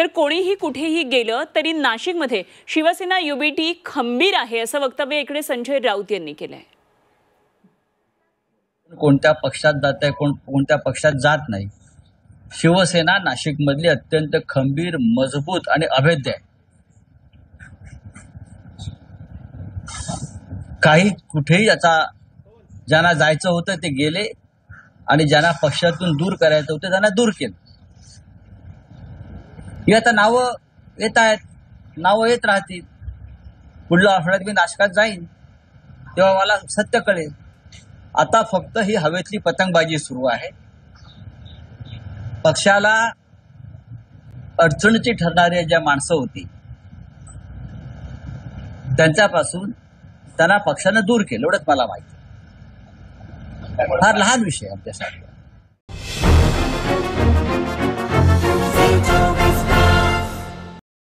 तर कोणीही कुठेही गेलं तरी नाशिकमध्ये शिवसेना युबीटी खंबीर आहे असं वक्तव्य इकडे संजय राऊत यांनी केलंय. कोणत्या पक्षात जात आहे, कोणत्या पक्षात जात नाही. शिवसेना नाशिकमधली अत्यंत खंबीर, मजबूत आणि अभेद्य आहे. काही कुठेही याचा ज्यांना जायचं होतं ते गेले आणि ज्यांना पक्षातून दूर करायचं होतं त्यांना दूर केलं. ही आता नावं येत आहेत, नावं येत राहतील. पुढल्या आठवड्यात मी नाशकात जाईन तेव्हा मला सत्य कळेल. आता फक्त ही हवेतली पतंगबाजी सुरू आहे. पक्षाला अडचणीची ठरणारी ज्या माणसं होती त्यांच्यापासून त्यांना पक्षानं दूर केलं, एवढंच मला माहिती. फार लहान विषय आमच्यासाठी.